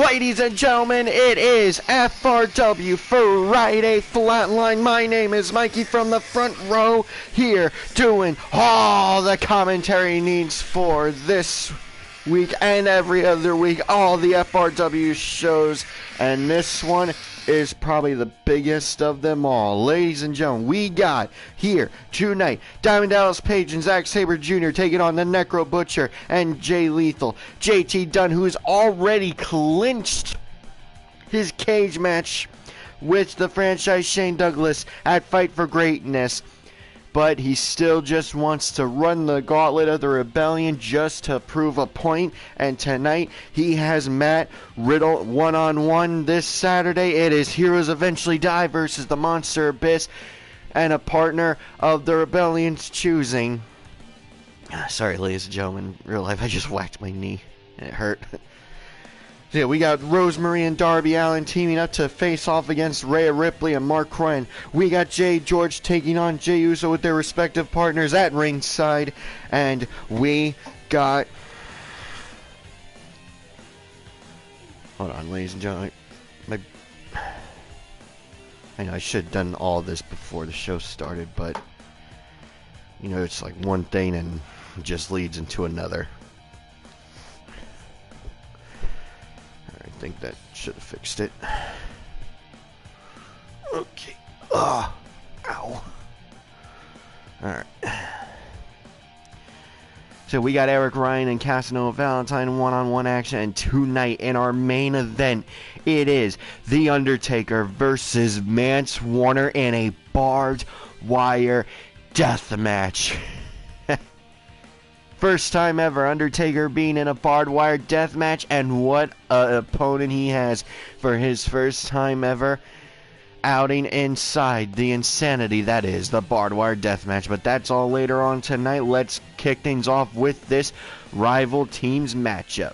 Ladies and gentlemen, it is FRW Friday Flatline. My name is Mikey from the front row here doing all the commentary needs for this week and every other week, all the FRW shows, and this one is probably the biggest of them all. Ladies and gentlemen, we got here tonight Diamond Dallas Page and Zack Sabre Jr. taking on the Necro Butcher and Jay Lethal. JT Dunn, who has already clinched his cage match with the franchise Shane Douglas at Fight for Greatness, but he still just wants to run the gauntlet of the Rebellion just to prove a point. And tonight he has Matt Riddle one-on-one this Saturday. It is Heroes Eventually Die versus the Monster Abyss, and a partner of the Rebellion's choosing. Sorry, ladies and gentlemen, in real life I just whacked my knee and it hurt. Yeah, we got Rosemary and Darby Allin teaming up to face off against Rhea Ripley and Mark Quinn. We got Jay George taking on Jey Uso with their respective partners at ringside. And we got... Hold on, ladies and gentlemen. I know I should have done all this before the show started, but... You know, it's like one thing and it just leads into another. I think that should have fixed it. Okay. Ow. Alright. So we got Eric Ryan and Casanova Valentine one-on-one action, and tonight in our main event, it is The Undertaker versus Mance Warner in a barbed wire death match. First time ever, Undertaker being in a barbed wire death match, and what an opponent he has for his first time ever outing inside the insanity that is the barbed wire death match. But that's all later on tonight. Let's kick things off with this rival teams matchup.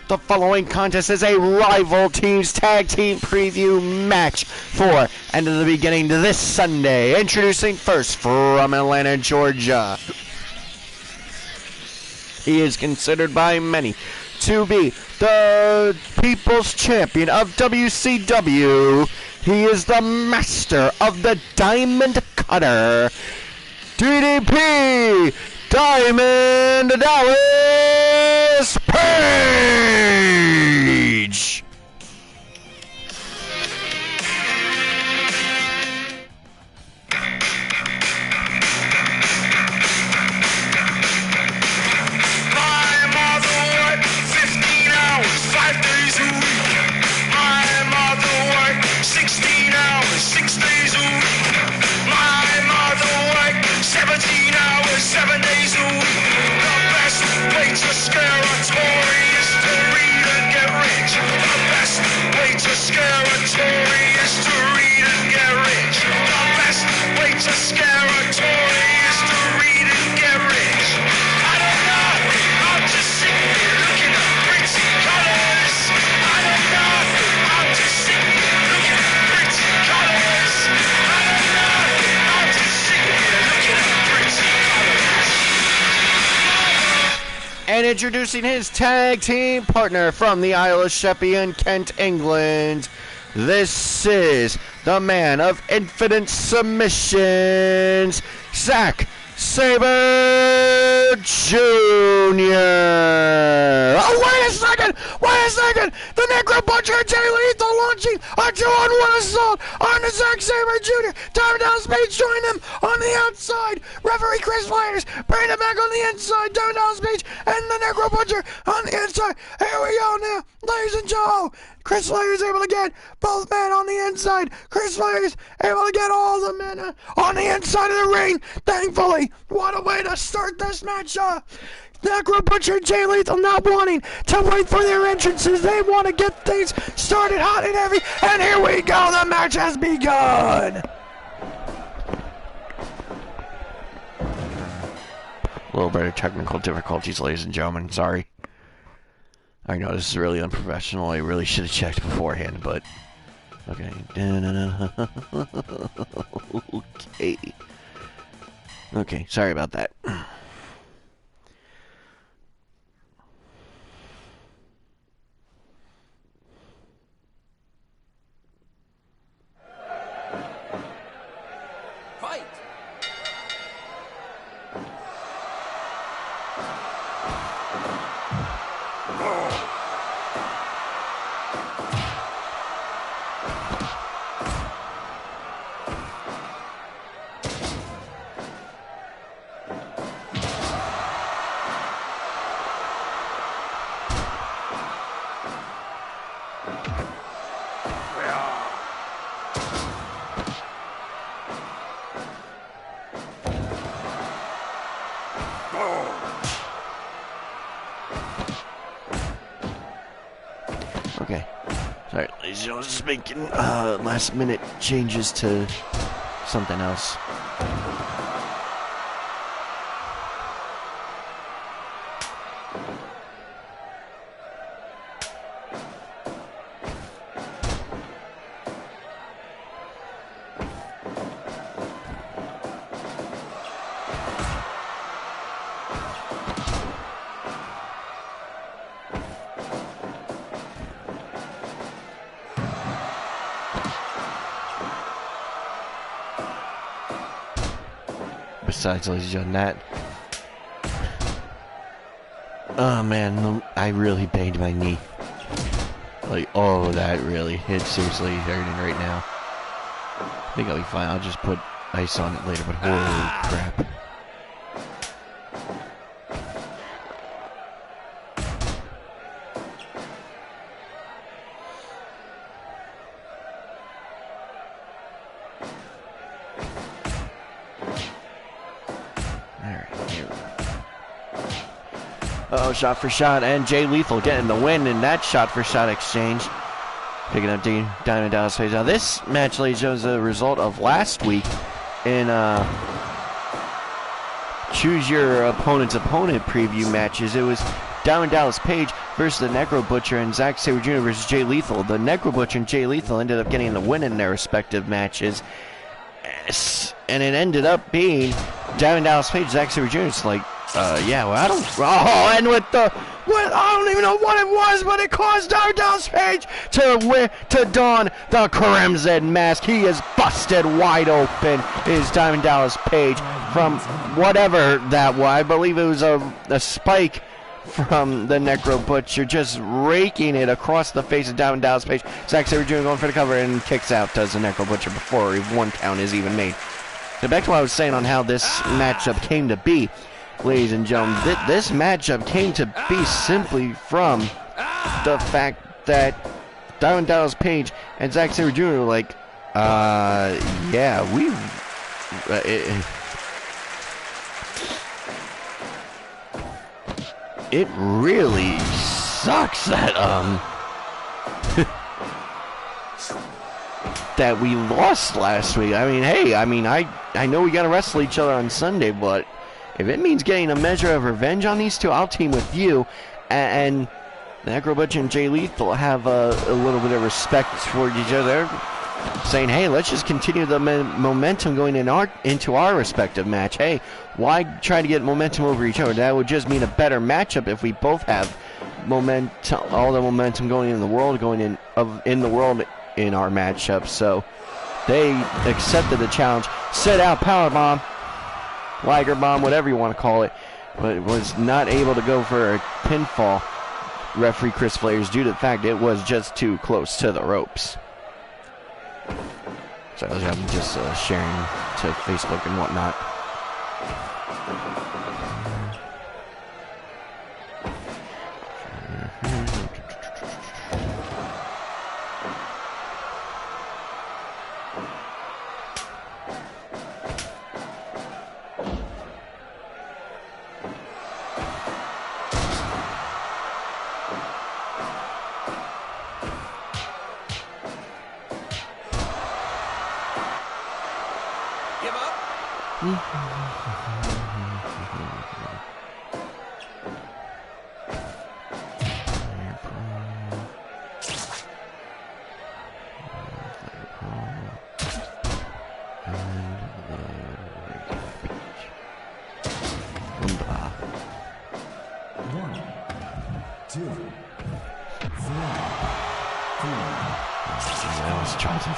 The following contest is a rival teams tag team preview match for and in the beginning to this Sunday. Introducing first from Atlanta, Georgia. He is considered by many to be the People's Champion of WCW. He is the master of the Diamond Cutter, DDP Diamond Dallas Page. And introducing his tag team partner from the Isle of Sheppey in Kent, England, this is the man of infinite submissions, Zack Sabre Jr. Oh, wait a a second. The Necro Butcher and Jay Lethal launching a 2-on-1 assault on the Zack Sabre Jr. Diamond Dallas Page joined them on the outside. Referee Chris Myers bringing it back on the inside. Diamond Dallas Page and the Necro Butcher on the inside. Here we go now, ladies and gentlemen. Chris Myers able to get both men on the inside. Chris Myers able to get all the men on the inside of the ring. Thankfully, what a way to start this match off. Necro Butcher and Jay Lethal not wanting to wait for their entrances. They want to get things started hot and heavy. And here we go. The match has begun. A little bit of technical difficulties, ladies and gentlemen. Sorry. I know this is really unprofessional. I really should have checked beforehand, but... Okay. Okay. Okay, sorry about that. Okay. Sorry, ladies and gentlemen, just making last minute changes to something else. Besides, ladies and gentlemen, that... Oh man, I really banged my knee. Like, oh, that really, it's seriously hurting right now. I think I'll be fine. I'll just put ice on it later, but holy crap. Uh-oh, shot for shot, and Jay Lethal getting the win in that shot for shot exchange. Picking up the Diamond Dallas Page. Now this match, ladies and gentlemen, is a result of last week in Choose Your Opponent's Opponent preview matches. It was Diamond Dallas Page versus the Necro Butcher and Zack Sabre Jr. versus Jay Lethal. The Necro Butcher and Jay Lethal ended up getting the win in their respective matches. And it ended up being Diamond Dallas Page, Zack Sabre Jr. It's like, yeah, well, I don't... Oh, and with the... I don't even know what it was, but it caused Diamond Dallas Page to don the Crimson Mask. He is busted wide open, is Diamond Dallas Page, from whatever that was. I believe it was a spike from the Necro Butcher, just raking it across the face of Diamond Dallas Page. Zack Sabre Jr. going for the cover and kicks out, does the Necro Butcher, before one count is even made. So back to what I was saying on how this matchup came to be. Ladies and gentlemen, this matchup came to be simply from the fact that Diamond Dallas Page and Zack Sabre Jr. were like, yeah, we... It really sucks that, that we lost last week. I mean, hey, I know we gotta wrestle each other on Sunday, but if it means getting a measure of revenge on these two, I'll team with you. And Necro Butcher and Jay Lethal have a little bit of respect for each other, saying, hey, let's just continue the momentum going into our respective match. Hey, why try to get momentum over each other? That would just mean a better matchup if we both have momentum, all the momentum going in the world, in our matchup. So they accepted the challenge, set out powerbomb, Liger bomb, whatever you want to call it, but was not able to go for a pinfall. referee Chris Flayers due to the fact it was just too close to the ropes. So I'm just sharing to Facebook and whatnot.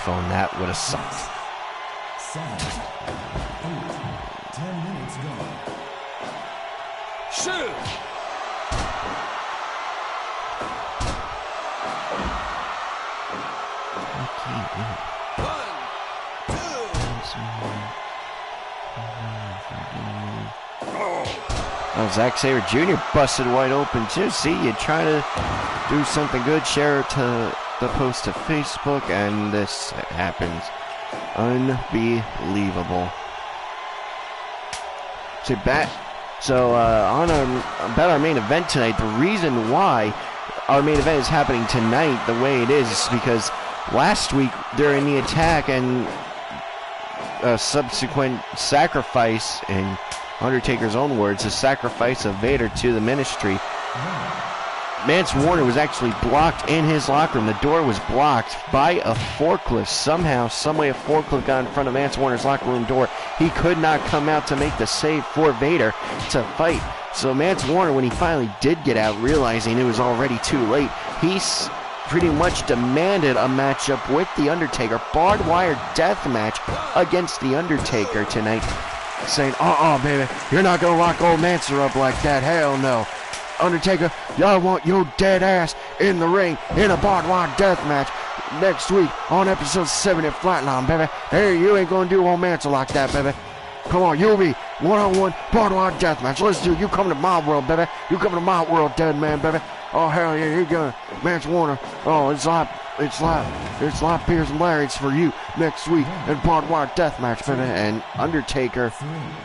Phone that would have sucked. 7, 8, 10 minutes gone. Shoot! Oh, Zack Sabre Jr. busted wide open too. See, you try to do something good, share it to the post to Facebook, and this happens. Unbelievable. So about our main event tonight, the reason why our main event is happening tonight the way it is because last week during the attack and subsequent sacrifice, in Undertaker's own words, the sacrifice of Vader to the ministry, Mance Warner was actually blocked in his locker room. The door was blocked by a forklift. Somehow, someway, a forklift got in front of Mance Warner's locker room door. He could not come out to make the save for Vader to fight. So Mance Warner, when he finally did get out, realizing it was already too late, he pretty much demanded a matchup with The Undertaker. Barbed wire death match against The Undertaker tonight. Saying, baby, you're not going to lock old Mancer up like that. Hell no. Undertaker, y'all want your dead ass in the ring in a barbed wire death match next week on episode 7 at Flatline, baby. Hey, you ain't gonna do old Mancer like that, baby. Come on, you'll be one-on-one barbed wire death match. Let's do it. You come to my world, baby. You come to my world, dead man, baby. Oh, hell yeah, you're gonna Mance Warner. Oh, it's like Pierce and Larry's for you next week at barbed wire death match, baby. And Undertaker,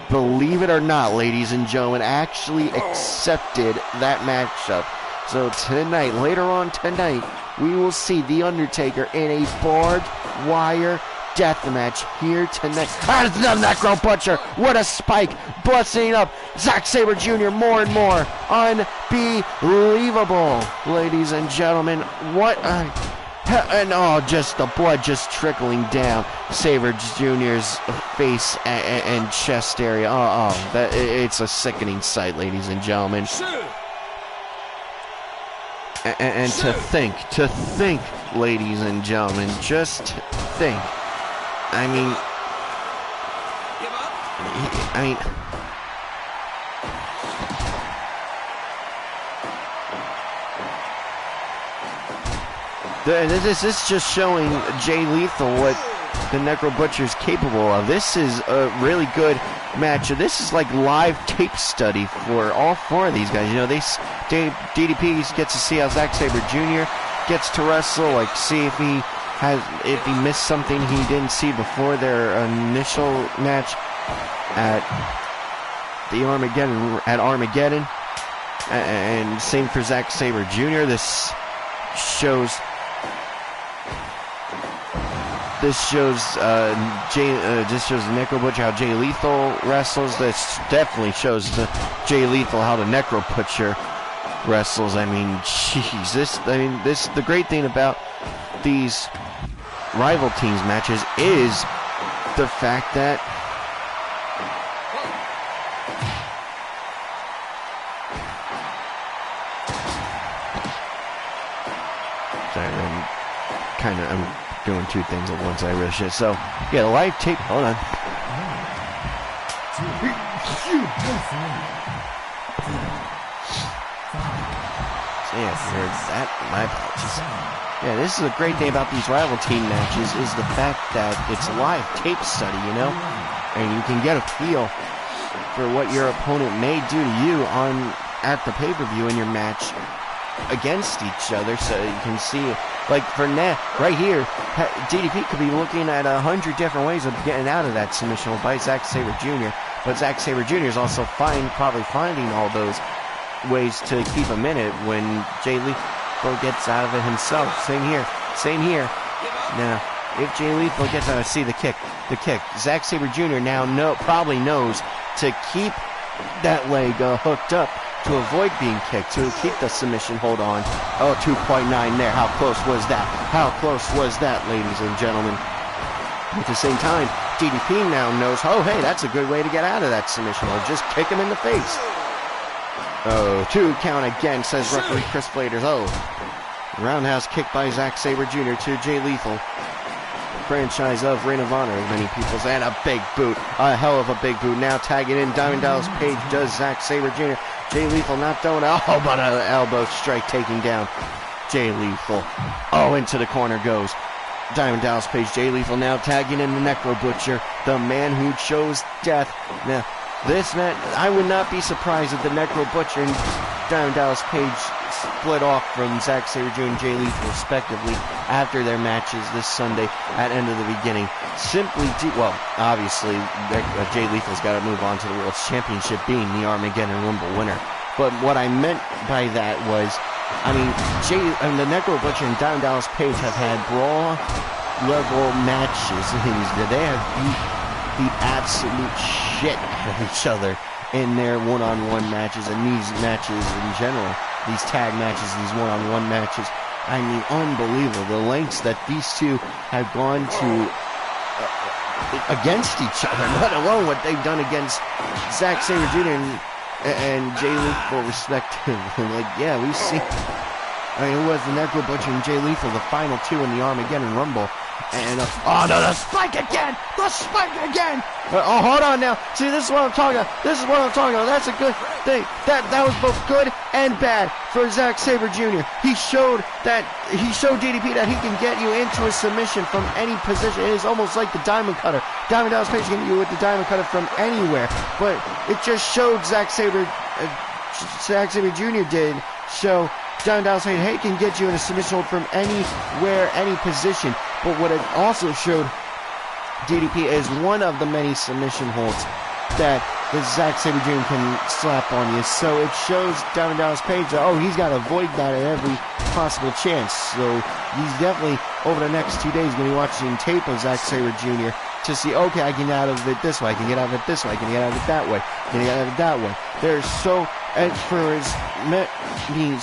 believe it or not, ladies and gentlemen, actually accepted that matchup. So tonight, later on tonight, we will see The Undertaker in a barbed wire death match here tonight. Ah, it's the Necro Butcher. What a spike. Busting up Zack Sabre Jr. more and more. Unbelievable, ladies and gentlemen. What a... And just the blood just trickling down Sabre Jr.'s face and chest area. It's a sickening sight, ladies and gentlemen. And to think, ladies and gentlemen, just think. I mean, this is just showing Jay Lethal what the Necro Butcher is capable of. This is a really good match. This is like live tape study for all four of these guys. You know, DDP gets to see how Zack Sabre Jr. gets to wrestle, like see if he missed something he didn't see before their initial match at Armageddon. And same for Zack Sabre Jr. This shows Necro Butcher how Jay Lethal wrestles. This definitely shows Jay Lethal how the Necro Butcher wrestles. I mean, jeez, the great thing about these rival teams matches is the fact that I'm doing two things at once. I really should. So yeah, the live tape. Hold on. So Yeah, if you heard that, my apologies. Yeah, this is a great thing about these rival team matches is the fact that it's live tape study, you know? And you can get a feel for what your opponent may do to you at the pay-per-view in your match against each other, so you can see, like for now, right here, DDP could be looking at 100 different ways of getting out of that submission hold by Zack Sabre Jr., but Zack Sabre Jr. is also probably finding all those ways to keep him in it when Jay Lethal gets out of it himself. Same here. Now, if Jay Lethal gets out, see the kick. Zack Sabre Jr. now probably knows to keep that leg hooked up to avoid being kicked, to keep the submission hold on. Oh, 2.9 there. How close was that, ladies and gentlemen? At the same time, DDP now knows, oh, hey, that's a good way to get out of that submission hold. Just kick him in the face. Oh, 2 count again, says referee Chris Fladers. Oh, roundhouse kick by Zack Sabre Jr. to Jay Lethal. Franchise of Ring of Honor, many people say, and a big boot. A hell of a big boot. Now tagging in Diamond Dallas Page does Zack Sabre Jr. Jay Lethal not throwing it. Oh, but an elbow strike taking down Jay Lethal. Oh, into the corner goes Diamond Dallas Page. Jay Lethal now tagging in the Necro Butcher, the man who chose death. Now, this man, I would not be surprised if the Necro Butcher and Diamond Dallas Page split off from Zack Sabre Jr. and Jay Lethal respectively after their matches this Sunday at End of the Beginning. Obviously, Jay Lethal's got to move on to the World Championship, being the Armageddon Rumble winner. But what I meant by that was, the Necro Butcher and Diamond Dallas Page have had brawl level matches. They have beat the absolute shit out of each other in their one-on-one matches and these matches in general. These tag matches, these one-on-one matches. I mean, unbelievable. The lengths that these two have gone to against each other, let alone what they've done against Zack Sabre Jr. and Jay Lethal, respectively. We've seen. It was the Necro Butcher and Jay Lethal, the final 2 in the Armageddon Rumble. And, the spike again! Hold on now. See, this is what I'm talking about. That's a good thing. That was both good and bad for Zack Sabre Jr. He showed DDP that he can get you into a submission from any position. It is almost like the Diamond Cutter. Diamond Dallas Page can get you with the Diamond Cutter from anywhere. But it just showed Zack Sabre Jr. did show Diamond Dallas Page, hey, can get you in a submission hold from anywhere, any position. But what it also showed DDP is one of the many submission holds that the Zack Sabre Jr. can slap on you. So it shows Diamond Dallas Page that, he's got to avoid that at every possible chance. So he's definitely, over the next 2 days, going to be watching tape of Zack Sabre Jr. to see, okay, I can get out of it this way, I can get out of it this way, I can get out of it that way, I can get out of it that way. There's so, as for his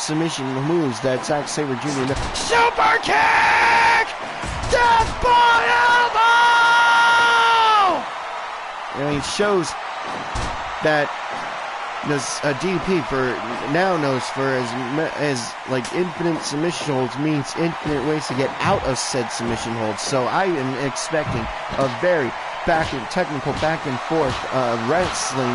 submission moves that Zack Sabre Jr. Super kick! Death by elbow! And it shows that DDP now knows for as infinite submission holds means infinite ways to get out of said submission holds. So I am expecting a very technical back and forth wrestling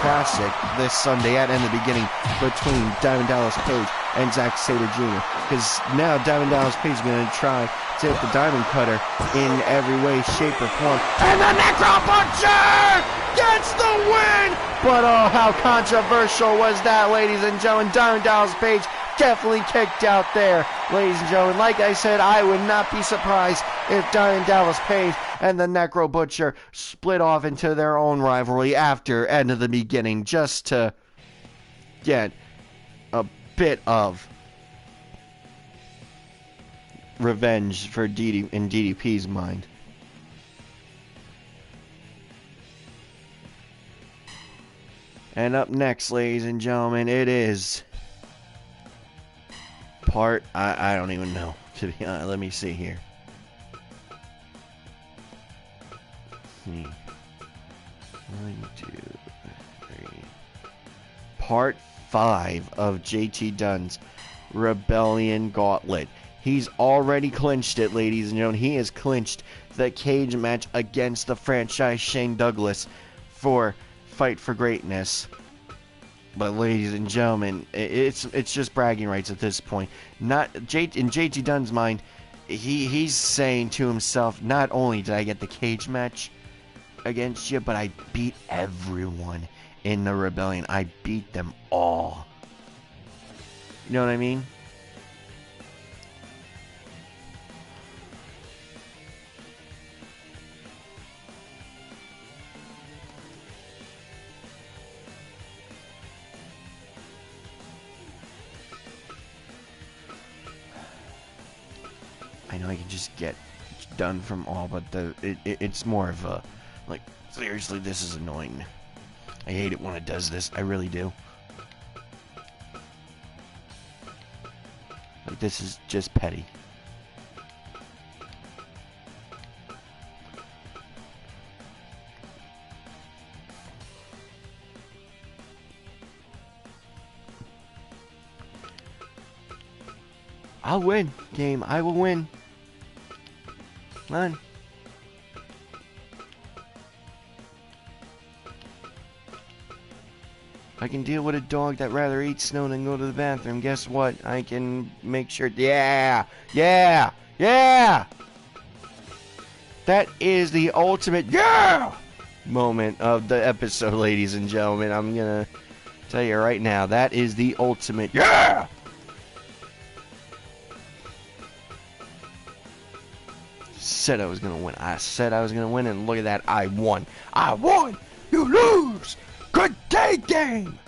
classic this Sunday at End of the Beginning between Diamond Dallas Page and Zack Sabre Jr. Because now Diamond Dallas Page is going to try to hit the Diamond Cutter in every way, shape, or form. And the Necro Butcher gets the win! But how controversial was that, ladies and gentlemen? Diamond Dallas Page definitely kicked out there, ladies and gentlemen. Like I said, I would not be surprised if Diamond Dallas Page and the Necro Butcher split off into their own rivalry after End of the Beginning, just to get a bit of revenge for in DDP's mind. And up next, ladies and gentlemen, it is I don't even know, to be honest. Let me see here. 1, 2, 3. Part 5 of JT Dunn's Rebellion Gauntlet. He's already clinched it, ladies and gentlemen. He has clinched the cage match against the franchise Shane Douglas for Fight for Greatness. But ladies and gentlemen, it's just bragging rights at this point. Not in JT Dunn's mind, he's saying to himself, not only did I get the cage match against you, but I beat everyone in the rebellion. I beat them all. You know what I mean? I know I can just get done from all, but it's more of a, like, seriously, this is annoying. I hate it when it does this. I really do. Like, this is just petty. I'll win, game. I will win. Come on. I can deal with a dog that rather eat snow than go to the bathroom. Guess what? I can make sure. Yeah! Yeah! Yeah! That is the ultimate yeah moment of the episode, ladies and gentlemen. I'm gonna tell you right now. That is the ultimate yeah! Said I was gonna win. I said I was gonna win, and look at that. I won. I won! You lose! Good day, game!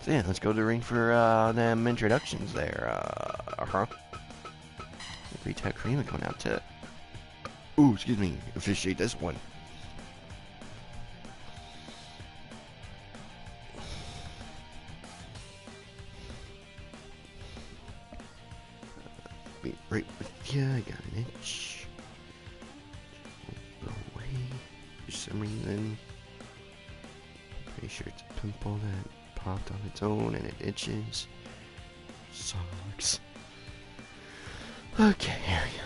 So yeah, let's go to the ring for them introductions there. Rita Cream going out to... Ooh, excuse me. Officiate this one. Be right with ya. I got an itch. Go away. For some reason. Pretty sure it's a pimple that popped on its own and it itches. Sucks. Okay, here we go.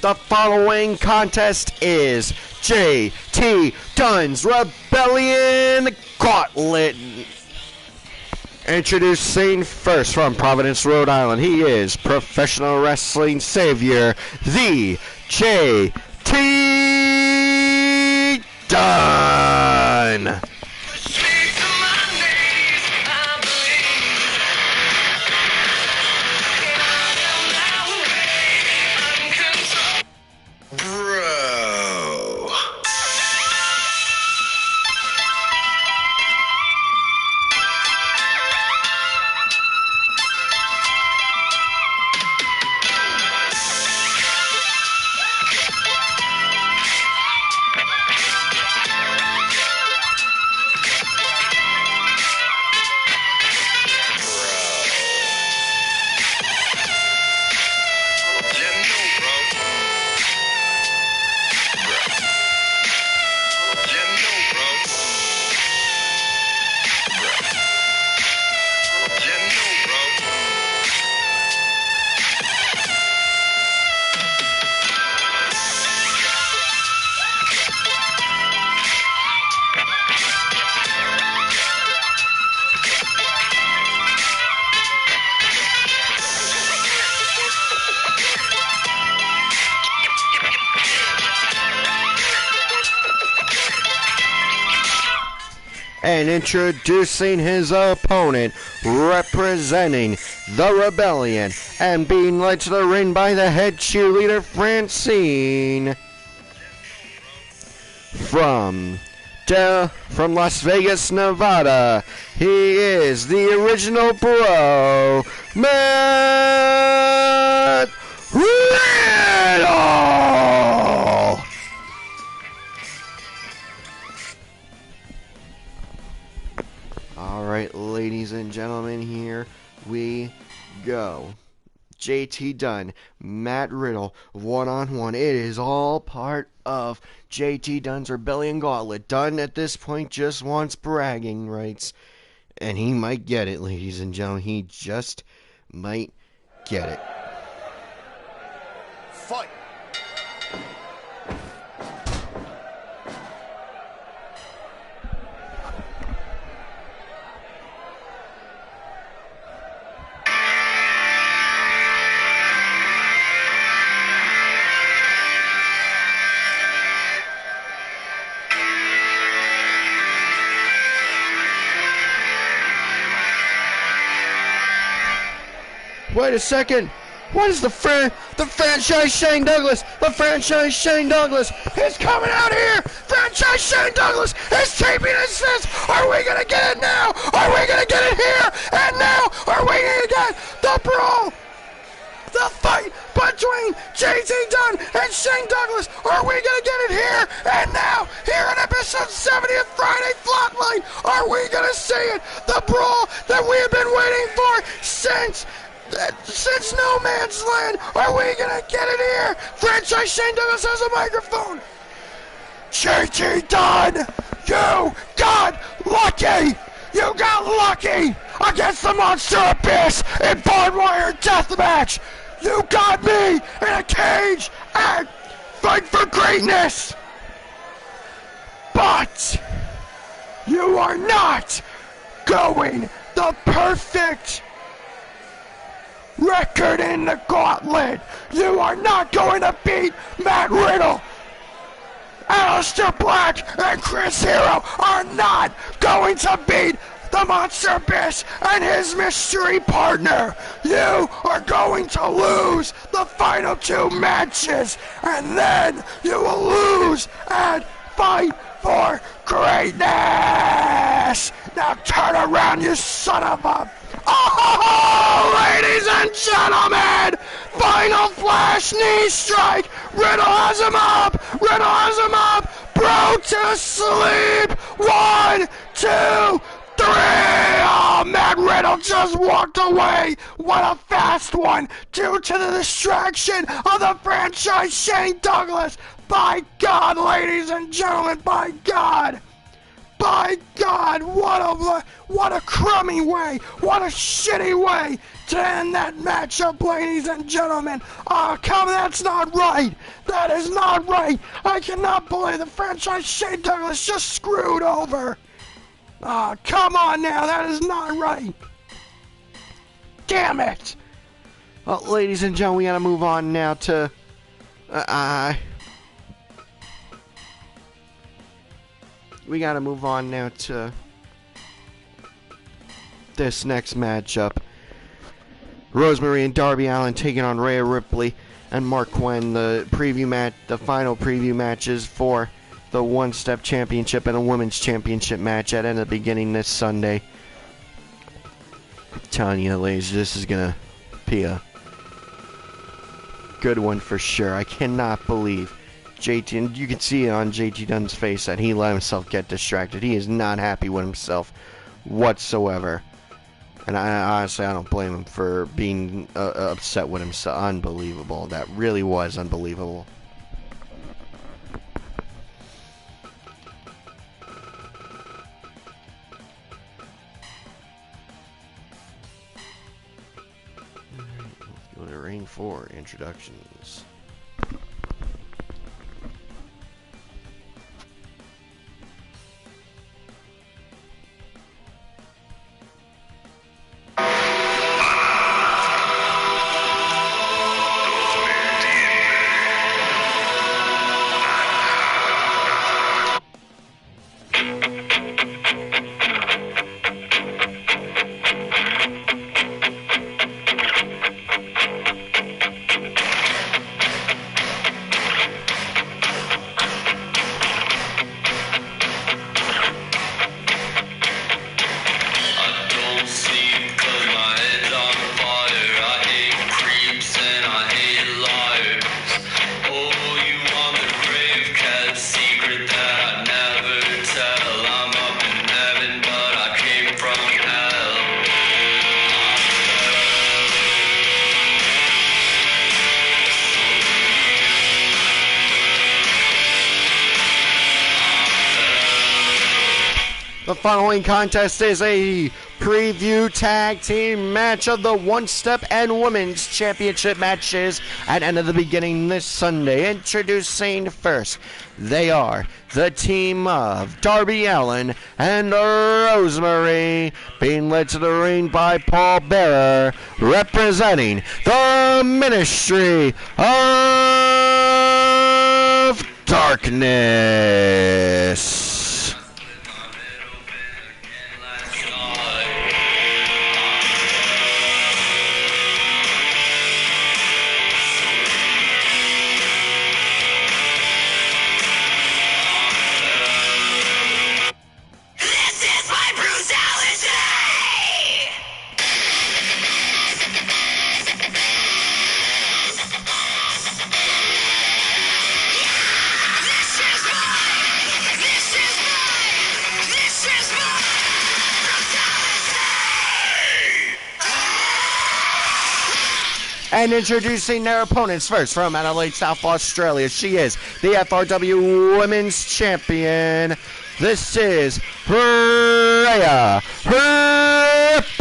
The following contest is JT Dunn's Rebellion Gauntlet. Introducing first from Providence, Rhode Island, he is professional wrestling savior, the JT Dunn. And introducing his opponent, representing the Rebellion, and being led to the ring by the head cheerleader, Francine. From Las Vegas, Nevada, he is the original bro, Matt Riddle! Alright, ladies and gentlemen, here we go. JT Dunn, Matt Riddle, one-on-one. It is all part of JT Dunn's Rebellion Gauntlet. Dunn at this point just wants bragging rights. And he might get it, ladies and gentlemen. He just might get it. Fight! Wait a second. What is the franchise Shane Douglas? The franchise Shane Douglas is coming out here. Franchise Shane Douglas is taping his fist. Are we going to get it now? Are we going to get it here? And now, are we going to get the brawl? The fight between JT Dunn and Shane Douglas. Are we going to get it here? And now, here on episode 70 of Friday Flatline, are we going to see it? The brawl that we have been waiting for since No Man's Land. Are we gonna get it here? Franchise Shane Douglas has a microphone. JT Dunn, you got lucky. You got lucky against the Monster Abyss in Barbed Wire Deathmatch. You got me in a cage and fight for greatness. But you are not going the perfect record in the gauntlet. You are not going to beat Matt Riddle. Aleister Black and Chris Hero are not going to beat the Monster Abyss and his mystery partner. You are going to lose the final two matches, and then you will lose and fight for greatness. Now turn around, you son of a... Oh, ladies and gentlemen, final flash knee strike. Riddle has him up. Riddle has him up. Bro to sleep. 1, 2, 3. Oh, Matt Riddle just walked away. What a fast one due to the distraction of the franchise Shane Douglas. By God, ladies and gentlemen, by God. By God, what a crummy way, what a shitty way to end that matchup, ladies and gentlemen. That's not right. That is not right. I cannot believe the franchise Shane Douglas just screwed over. Come on now, that is not right. Damn it. Well, ladies and gentlemen, we gotta move on now to... We gotta move on now to this next matchup. Rosemary and Darby Allin taking on Rhea Ripley and Mark Quinn. The final preview matches for the One Step Championship and a Women's Championship match at end of beginning this Sunday. I'm telling you, ladies, this is gonna be a good one for sure. I cannot believe JT, and you can see it on JT Dunn's face that he let himself get distracted. He is not happy with himself whatsoever. And honestly, I don't blame him for being upset with himself. Unbelievable. That really was unbelievable. Let's go to Ring 4 introductions. The following contest is a preview tag team match of the one-step and women's championship matches at End of the Beginning this Sunday. Introducing first, they are the team of Darby Allin and Rosemary, being led to the ring by Paul Bearer, representing the Ministry of Darkness. And introducing their opponents first from Adelaide, South Australia. She is the FRW Women's Champion. This is Rhea Ripley.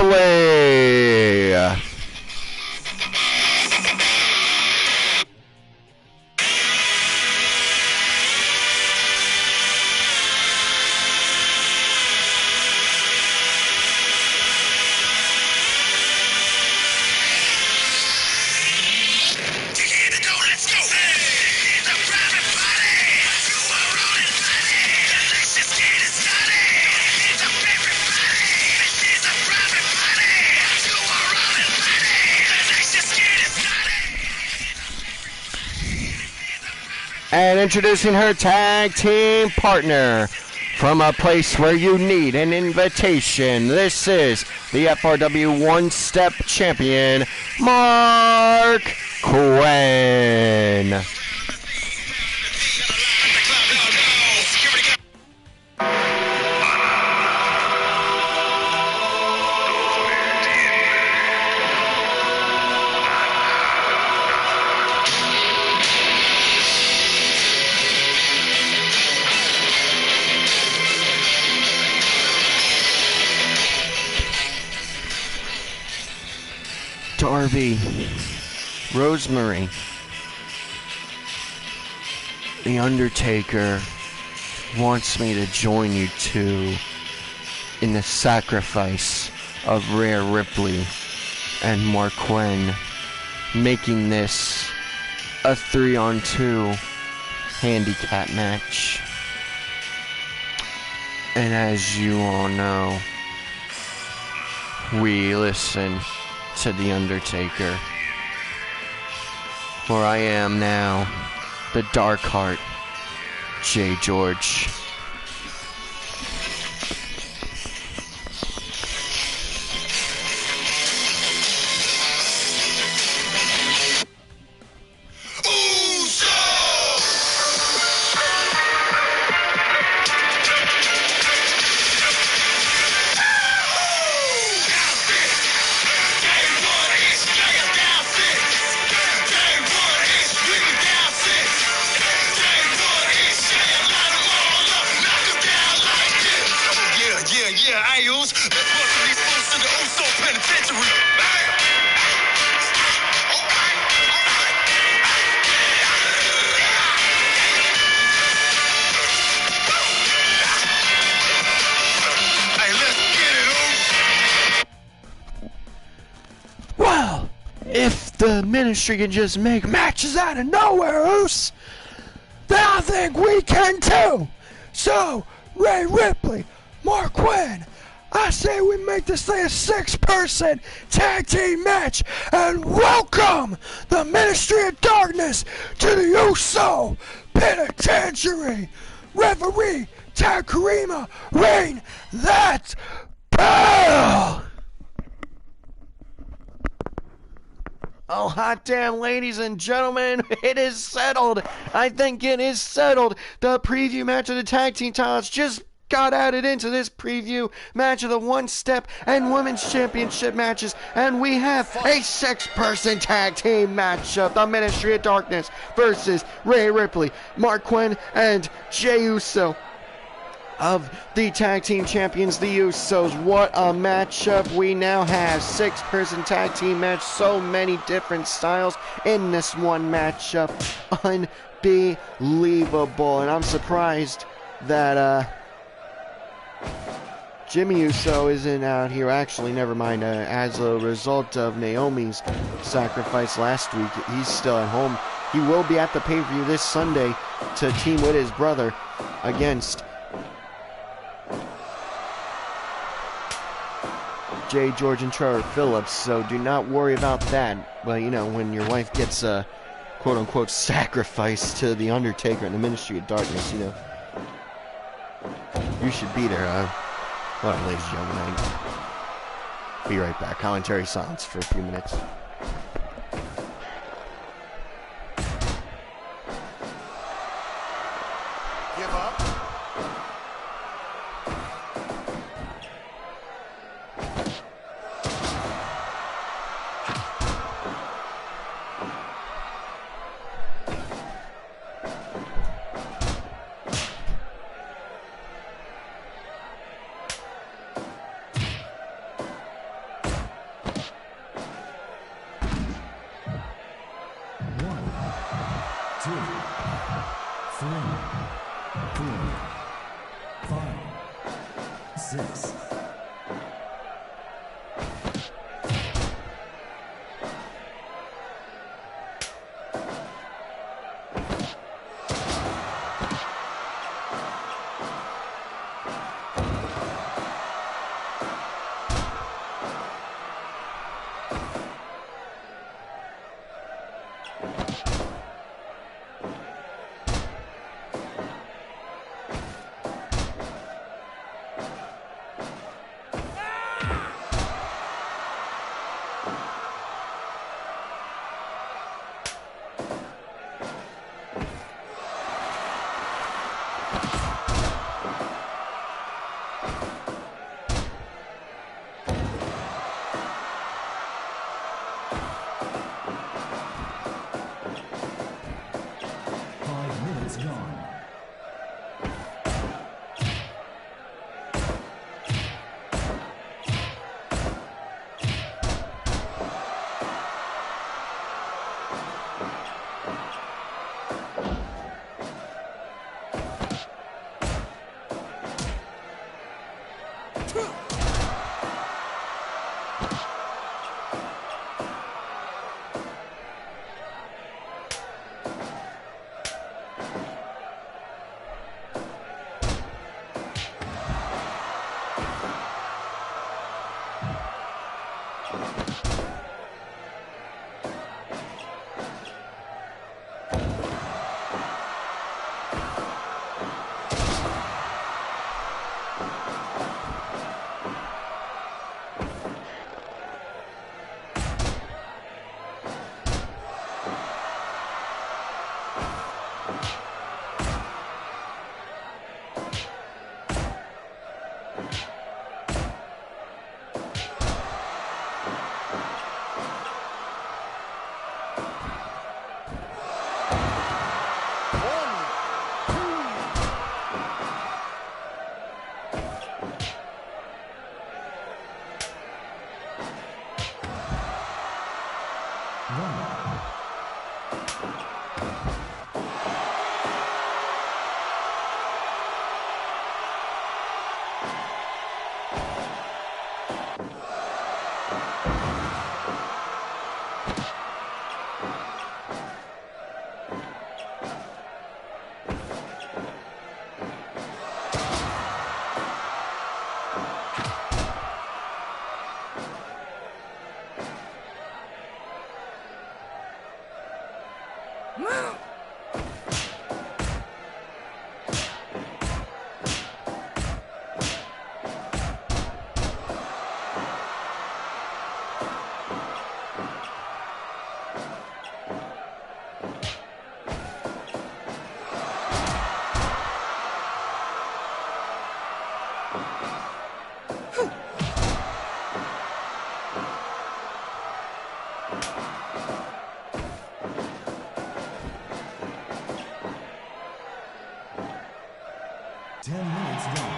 And introducing her tag team partner from a place where you need an invitation. This is the FRW One-Step Champion, Mark Quinn. Darby, Rosemary, The Undertaker wants me to join you two in the sacrifice of Rhea Ripley and Mark Quinn, making this a 3-on-2 handicap match. And as you all know, we listen to The Undertaker. For I am now the Dark Heart, J. George. If the Ministry can just make matches out of nowhere, Oos, then I think we can too. So, Rhea Ripley, Mark Quinn, I say we make this thing a 6-person tag team match and welcome the Ministry of Darkness to the USO Penitentiary. Referee Takarima, ring that bell. Oh, hot damn, ladies and gentlemen, it is settled. I think it is settled. The preview match of the tag team titles just got added into this preview match of the one-step and women's championship matches, and we have a 6-person tag team matchup. The Ministry of Darkness versus Rhea Ripley, Mark Quinn, and Jey Uso. of the tag team champions, the Usos. What a matchup we now have. 6-person tag team match. So many different styles in this one matchup. Unbelievable. And I'm surprised that Jimmy Uso isn't out here. Actually, never mind. As a result of Naomi's sacrifice last week, he's still at home. He will be at the pay-per-view this Sunday to team with his brother against Jay George and Trevor Phillips, so do not worry about that. Well, you know, when your wife gets quote-unquote sacrificed to the Undertaker in the Ministry of Darkness, you know, you should be there. Hold on, ladies and gentlemen. Be right back. Commentary silence for a few minutes. Give up. 10 minutes gone.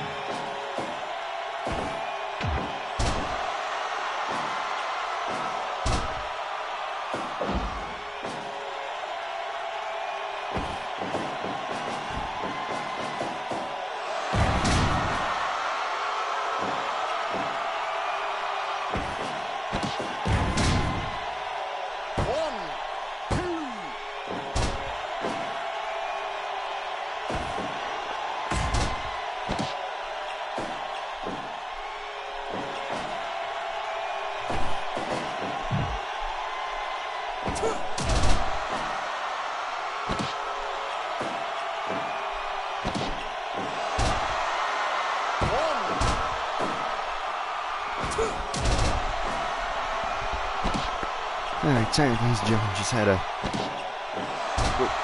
Alright, sorry, ladies and gentlemen, just had to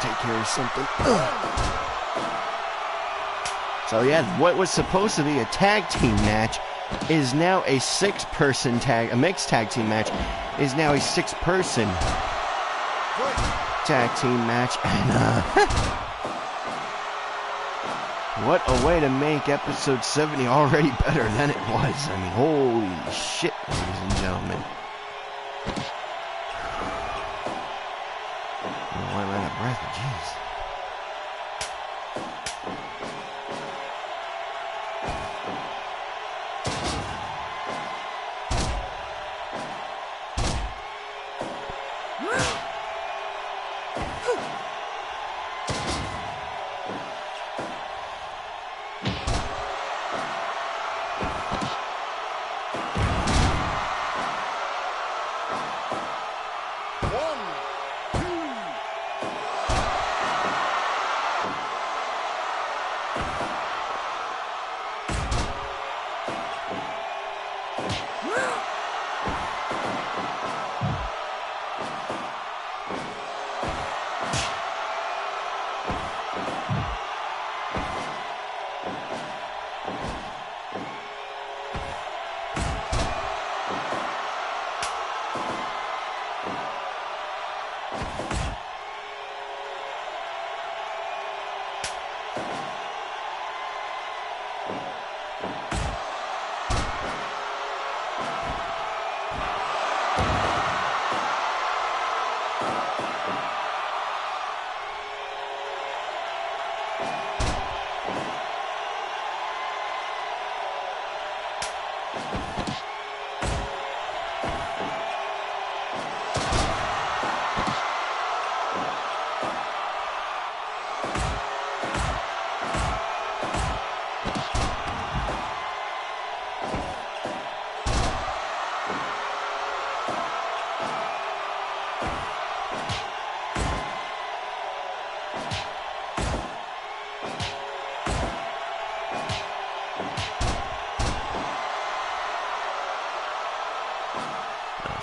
take care of something. So yeah, what was supposed to be a tag team match is now a a mixed tag team match is now a 6-person tag team match, and what a way to make episode 70 already better than it was. I mean, holy shit, ladies and gentlemen. I'm out of breath, jeez.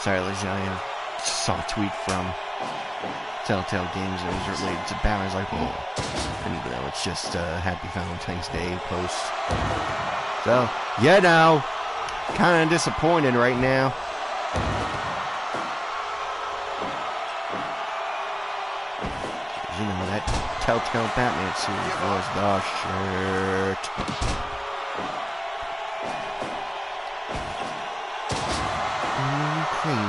Sorry, ladies and gentlemen, I just saw a tweet from Telltale Games that was related to Batman. I was like, whoa. And, you know, it's just a Happy Valentine's Day post. So, you know, kind of disappointed right now. You know, that Telltale Batman series was the shirt. Crazy.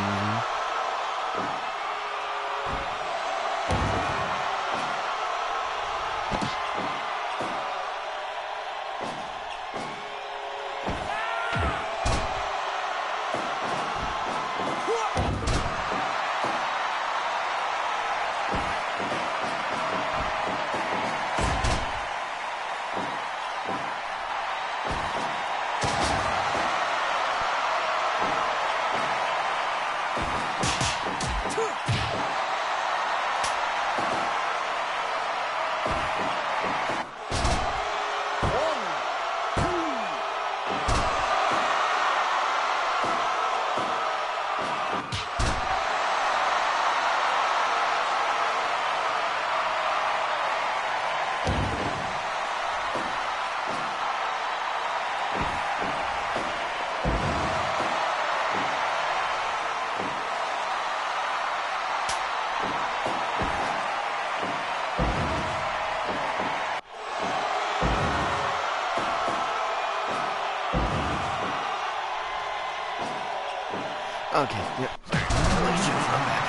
Okay, yep. I'm back.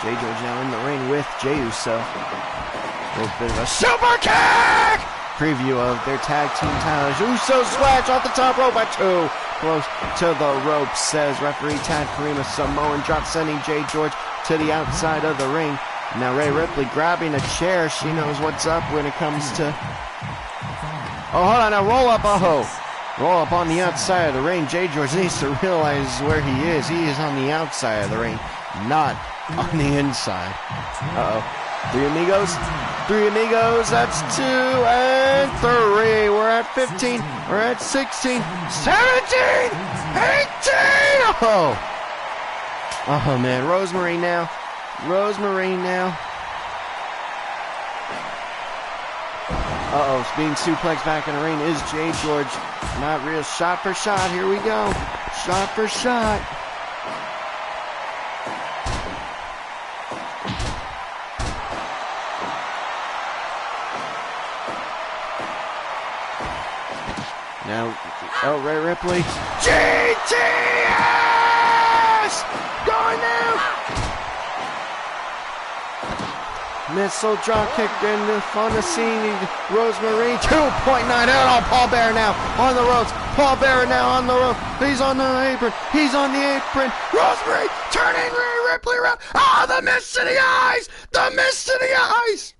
Jay George now in the ring with Jey Uso. A little bit of a super kick! Preview of their tag team titles. Uso splash off the top rope at 2. Close to the rope, says referee Tad Karima. Samoan drop, sending Jay George to the outside of the ring. Now Rhea Ripley grabbing a chair. She knows what's up when it comes to... Oh, hold on, now roll up, roll up on the outside of the ring. Jay George needs to realize where he is. He is on the outside of the ring, not on the inside. Three amigos, that's 2 and 3. We're at 15, we're at 16, 17, 18. Oh man, Rosemary now. Being suplexed back in the ring is Jay George. Not real. Shot for shot. Here we go. Shot for shot. Now, Rhea Ripley. GTS! Going now! Missile drop kick in the Fontaine. Rosemary 2.9 out. Paul Bearer now on the ropes. Paul Bearer now on the rope. He's on the apron. Rosemary turning Rhea Ripley around. The mist to the eyes. The mist to the eyes.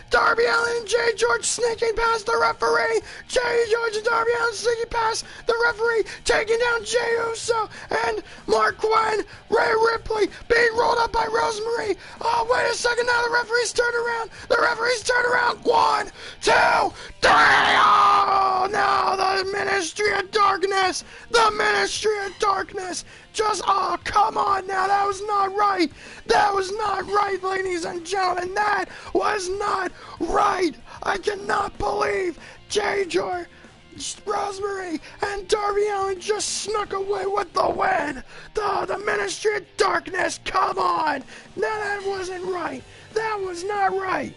Darby Allin and Jay George sneaking past the referee. Jay George and Darby Allin sneaking past the referee, taking down Jey Uso and Mark Quinn. Rhea Ripley being rolled up by Rosemary. Oh, wait a second. Now the referee's turned around. 1, 2, 3. Oh, no. The Ministry of Darkness. Just, come on now. That was not right. Ladies and gentlemen. That was not right. I cannot believe Jay George, Rosemary, and Darby Allin just snuck away with the win. The Ministry of Darkness. Come on. No, that wasn't right. That was not right.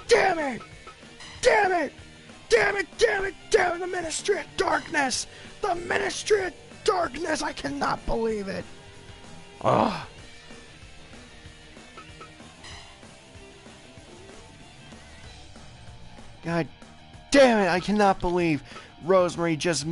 Damn it. The Ministry of Darkness. The Ministry of Darkness. I cannot believe it. Oh. God damn it, I cannot believe Rosemary just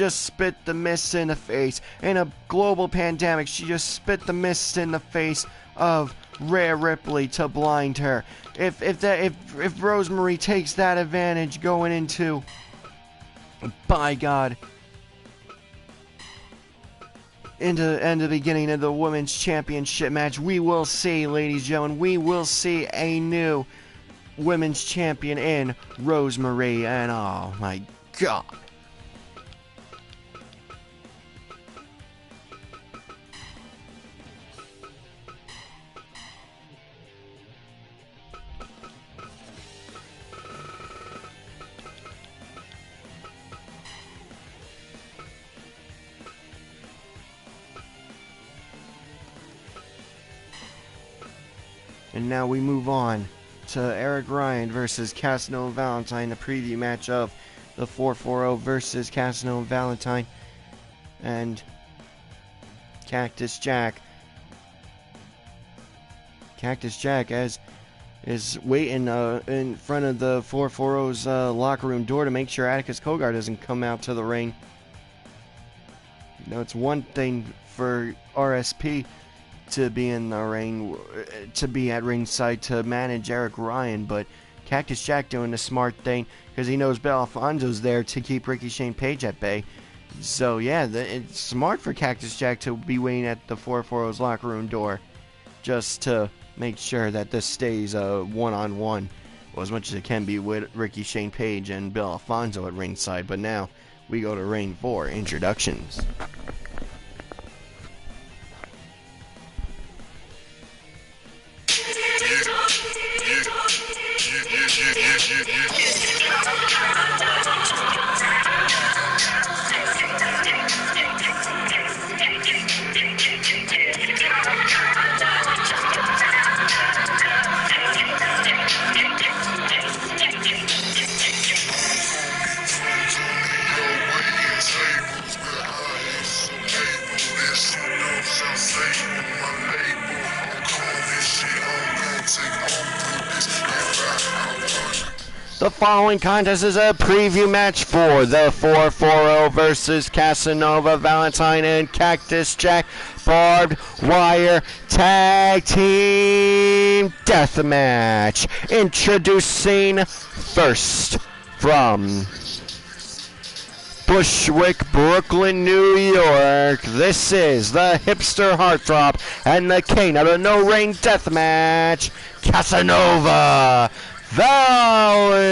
spit the mist in the face. In a global pandemic, she just spit the mist in the face of Rhea Ripley to blind her. If Rosemary takes that advantage going into, by God, into the beginning of the Women's Championship match, we will see, ladies and gentlemen, a new Women's Champion in Rosemary, and oh my God. And now we move on to Eric Ryan versus Casanova Valentine, the preview match of the 440 versus Casanova Valentine and Cactus Jack. Cactus Jack is waiting in front of the 440's locker room door to make sure Atticus Cogar doesn't come out to the ring. You know, it's one thing for RSP to be in the ring, to be at ringside to manage Eric Ryan, but Cactus Jack doing the smart thing because he knows Bel Alfonso's there to keep Ricky Shane Page at bay. So yeah, it's smart for Cactus Jack to be waiting at the 440's locker room door just to make sure that this stays one-on-one, well, as much as it can be with Ricky Shane Page and Bel Alfonso at ringside. But now we go to Ring 4 introductions. The following contest is a preview match for the 440 versus Casanova, Valentine, and Cactus Jack Barbed Wire Tag Team Deathmatch. Introducing first from Bushwick, Brooklyn, New York, this is the hipster heartthrob and the king of the no-ring deathmatch, Casanova Valentine.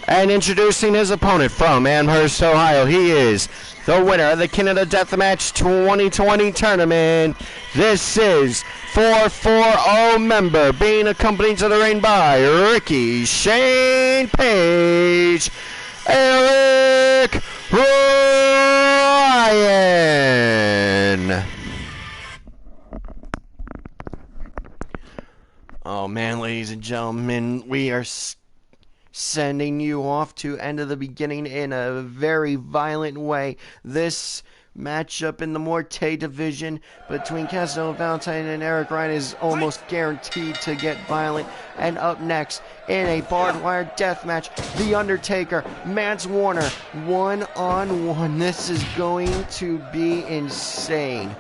And introducing his opponent from Amherst, Ohio, he is the winner of the Canada Deathmatch 2020 tournament. This is 440 member, being accompanied to the ring by Ricky Shane Page, Eric Ryan. Oh man, ladies and gentlemen, we are sending you off to end of the beginning in a very violent way. This matchup in the Morte division between Casanova Valentine and Eric Ryan is almost guaranteed to get violent. And up next, in a barbed wire death match, The Undertaker, Mance Warner, one-on-one. This is going to be insane.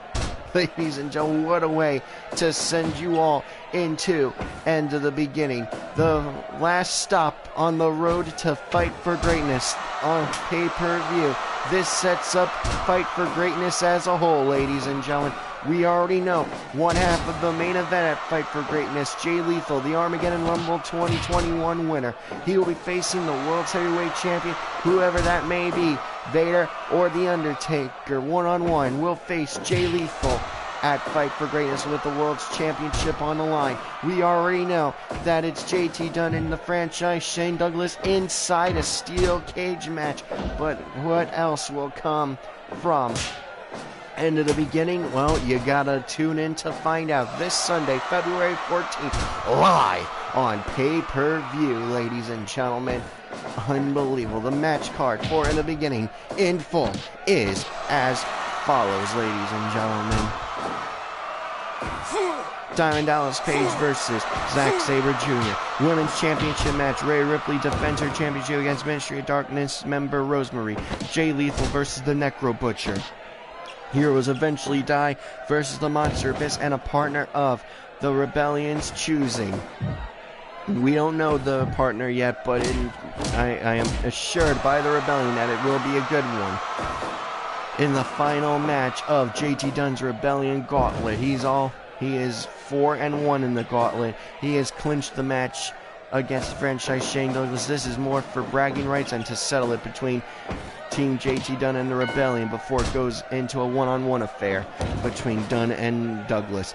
Ladies and gentlemen, what a way to send you all into end of the beginning. The last stop on the road to Fight for Greatness on pay-per-view. This sets up Fight for Greatness as a whole, ladies and gentlemen. We already know one half of the main event at Fight for Greatness, Jay Lethal, the Armageddon Rumble 2021 winner. He will be facing the World's Heavyweight Champion, whoever that may be, Vader or The Undertaker. One-on-one will face Jay Lethal at Fight for Greatness with the World's Championship on the line. We already know that it's JT Dunn in the franchise, Shane Douglas inside a steel cage match. But what else will come from end of the beginning? Well, you gotta tune in to find out this Sunday, February 14th, live on pay-per-view, ladies and gentlemen. Unbelievable. The match card for in the beginning in full is as follows, ladies and gentlemen. Diamond Dallas Page versus Zack Sabre Jr. Women's Championship match. Rhea Ripley defends her championship against Ministry of Darkness member Rosemary. Jay Lethal versus the Necro Butcher. Heroes Eventually Die versus the Monster Abyss and a partner of the Rebellion's choosing. We don't know the partner yet, but I am assured by the Rebellion that it will be a good one. In the final match of JT Dunn's Rebellion Gauntlet, he is 4-1 in the Gauntlet. He has clinched the match against the franchise Shane Douglas. This is more for bragging rights and to settle it between Team JT Dunn and the Rebellion before it goes into a one-on-one affair between Dunn and Douglas.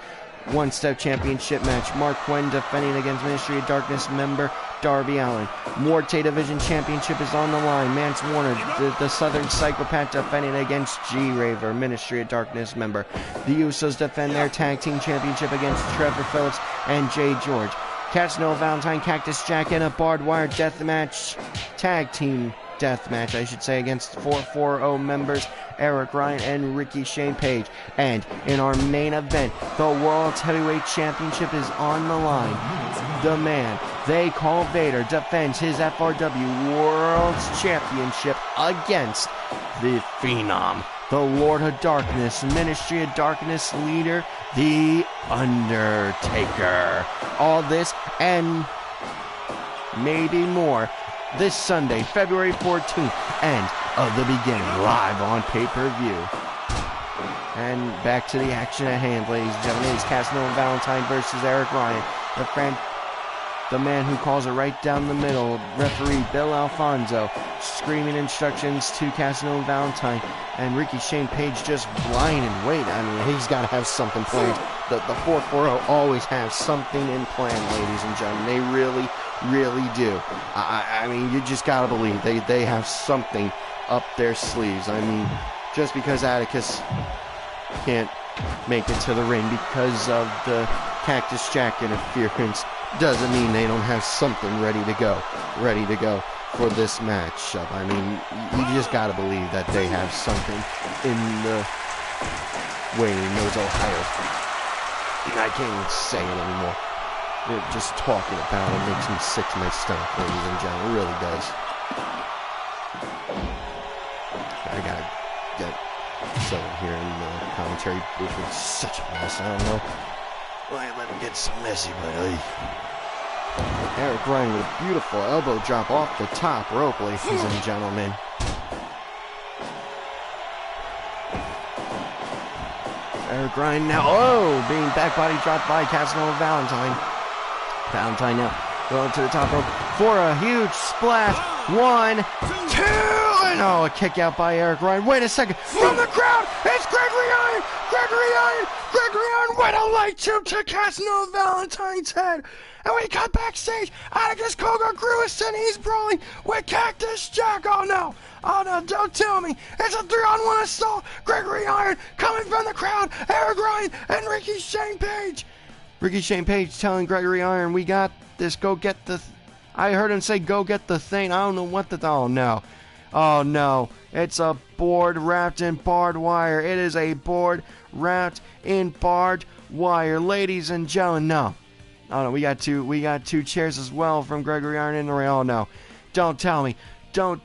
One-step championship match. Mark Quinn defending against Ministry of Darkness member Darby Allin. Morte Division Championship is on the line. Mance Warner, the Southern Psychopath, defending against G-Raver, Ministry of Darkness member. The Usos defend their Tag Team Championship against Trevor Phillips and Jay George. Casanova Valentine, Cactus Jack in a barbed wire death match. Tag Team death match, I should say, against 440 members Eric Ryan and Ricky Shane Page. And in our main event, the World's Heavyweight Championship is on the line. The man they call Vader defends his FRW World's Championship against the Phenom, the Lord of Darkness, Ministry of Darkness leader, The Undertaker. All this and maybe more this Sunday, February 14th, end of the beginning, live on pay-per-view. And back to the action at hand, ladies and gentlemen. It's Casanova Valentine versus Eric Ryan. The man who calls it right down the middle, referee Bill Alfonso, screaming instructions to Casanova Valentine, and Ricky Shane Page just lying in wait. I mean, he's got to have something planned. The 440 always has something in plan, ladies and gentlemen. They really, really do. I mean, you just got to believe they have something up their sleeves. I mean, just because Atticus can't make it to the ring because of the Cactus Jack interference doesn't mean they don't have something ready to go for this matchup. I mean, you just gotta believe that they have something in the waiting. Those Ohio, I can't even say it anymore. Just talking about it makes me sick to my stomach, ladies and gentlemen. It really does. I gotta get someone here in the commentary booth. It's such a mess. I don't know why I let it get so messy, but Eric Ryan with a beautiful elbow drop off the top rope, ladies and gentlemen. Eric Ryan now, being back body dropped by Casanova Valentine. Valentine now going to the top rope for a huge splash. 1, 2, and a kick out by Eric Ryan. Wait a second, from the crowd, it's Gregory Iron! Gregory Iron with a light tube to Casanova Valentine's head. And we cut backstage. Atticus Cogar Grewison, he's brawling with Cactus Jack. Oh no, don't tell me. It's a 3-on-1 assault. Gregory Iron coming from the crowd. Eric Ryan and Ricky Shane Page. Ricky Shane Page telling Gregory Iron, we got this, go get the... I heard him say, go get the thing. I don't know what the... Oh no. It's a board wrapped in barbed wire. It is a board wrapped in barbed wire. Ladies and gentlemen, no. Oh no, we got two chairs as well from Gregory Iron in the ring. Oh no. Don't tell me. No.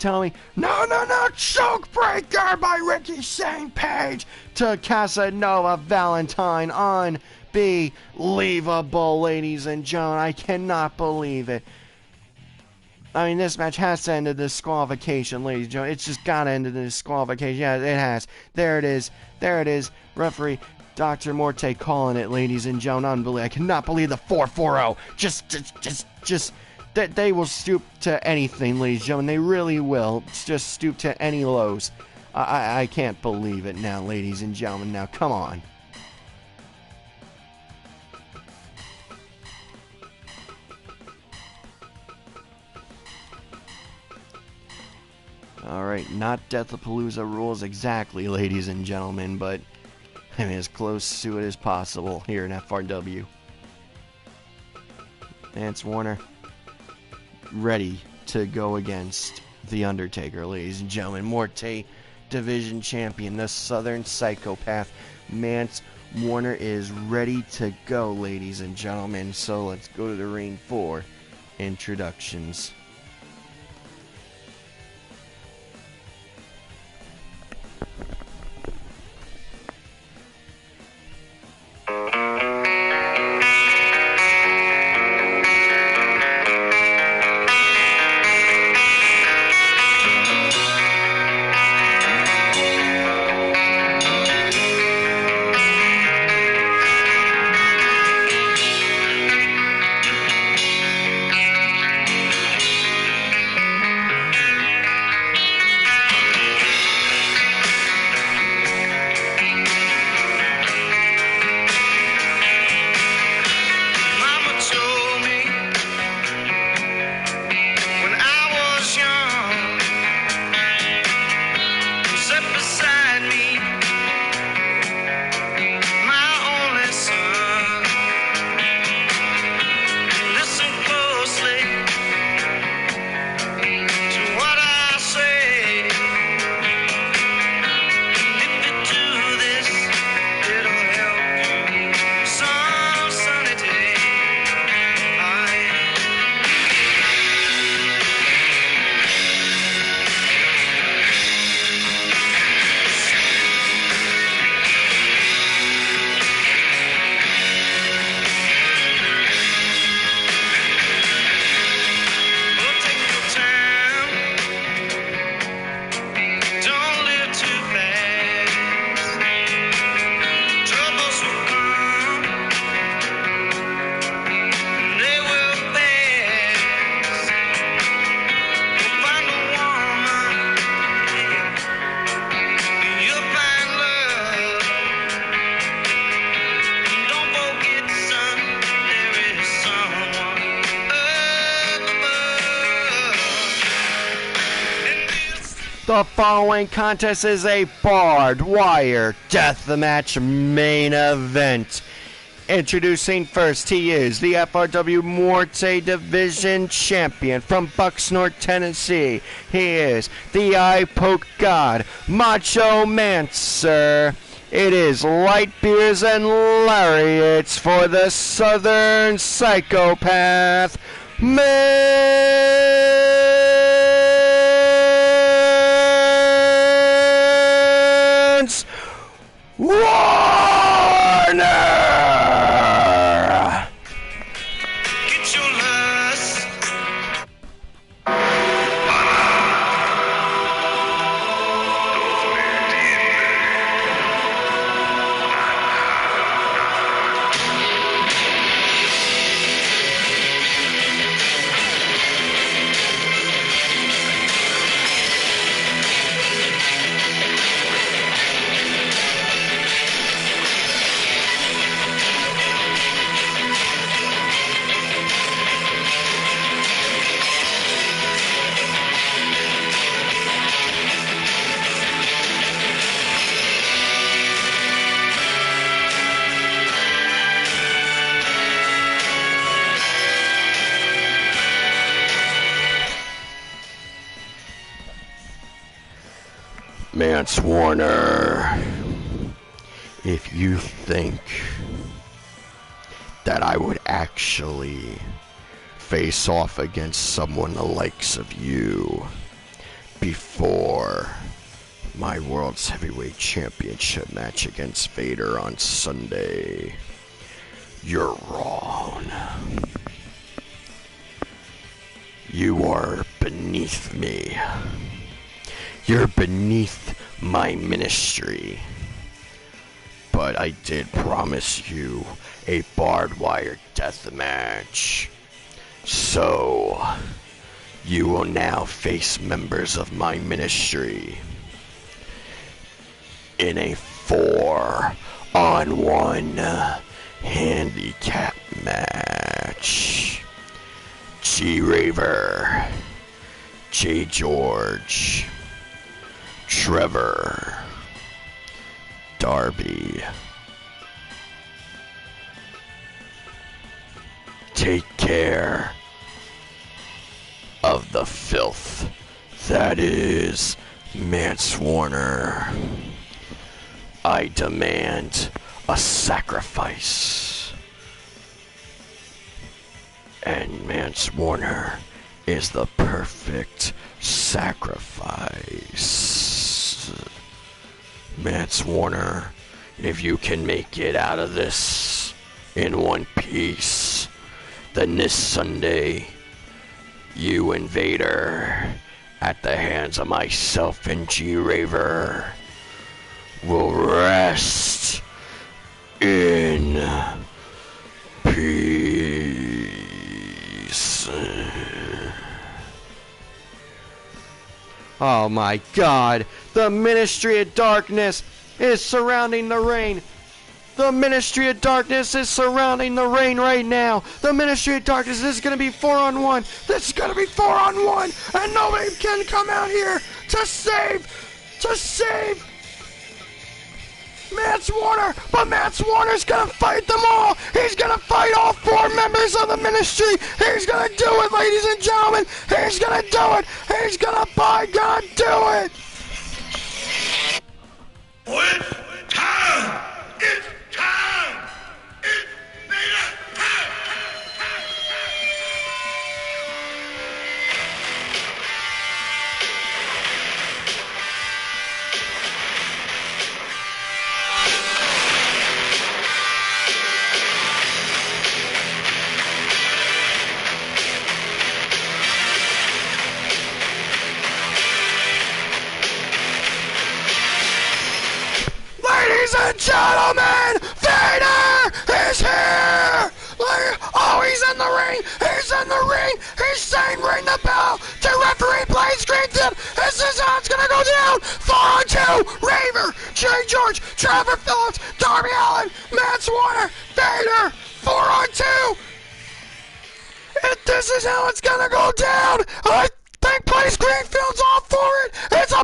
Choke breaker by Ricky Shane Page to Casanova Valentine. Unbelievable, ladies and gentlemen. I cannot believe it. I mean, this match has to end in disqualification, ladies and gentlemen. It's just got to end in disqualification. Yeah, it has. There it is. Referee Dr. Morte calling it, ladies and gentlemen. Unbelievable. I cannot believe the 440. Just that they will stoop to anything, ladies and gentlemen. They really will. Just stoop to any lows. I can't believe it now, ladies and gentlemen. Now, come on. Alright, not Deathapalooza rules exactly, ladies and gentlemen, but I mean, as close to it as possible here in FRW. Lance Warner ready to go against The Undertaker, ladies and gentlemen. Morte Division Champion, the Southern Psychopath. Lance Warner is ready to go, ladies and gentlemen. So let's go to the ring for introductions. The following contest is a Barbed Wire Deathmatch main event. Introducing first, he is the FRW Morte Division Champion from Bucksnort, Tennessee. He is the Eye Poke God, Macho Mancer. It is light beers and lariats for the Southern Psychopath, Mance Warner! Mance Warner, if you think that I would actually face off against someone the likes of you before my World's Heavyweight Championship match against Vader on Sunday, you're wrong. You are beneath me. You're beneath my ministry. But I did promise you a barbed wire death match. So, you will now face members of my ministry in a 4-on-1 handicap match. G Raver, J George, Trevor, Darby. Take care of the filth that is Mance Warner. I demand a sacrifice. And Mance Warner is the perfect sacrifice. Mance Warner, if you can make it out of this in one piece, then this Sunday, you and Vader, at the hands of myself and G Raver, will rest in peace. Oh my God, the Ministry of Darkness is surrounding the ring. The Ministry of Darkness is surrounding the ring right now. The Ministry of Darkness, this is going to be 4-on-1. This is going to be 4-on-1. And nobody can come out here to save Mance Warner. But Mance Warner's going to fight them all. He's going to fight all 4 members of the Ministry. He's going to do it, ladies and gentlemen. He's going to do it. He's going to, by God, do it. It's time! It's time! It's Vader time! Ladies and gentlemen, Vader is here! Oh, he's in the ring! He's in the ring! He's saying ring the bell to referee Blaze Greenton! This is how it's gonna go down! 4-on-2, Raver, J. George, Trevor Phillips, Darby Allin, Mance Warner, Vader, 4-on-2! And this is how it's gonna go down! I think Blaze Greenfield's all for it! It's a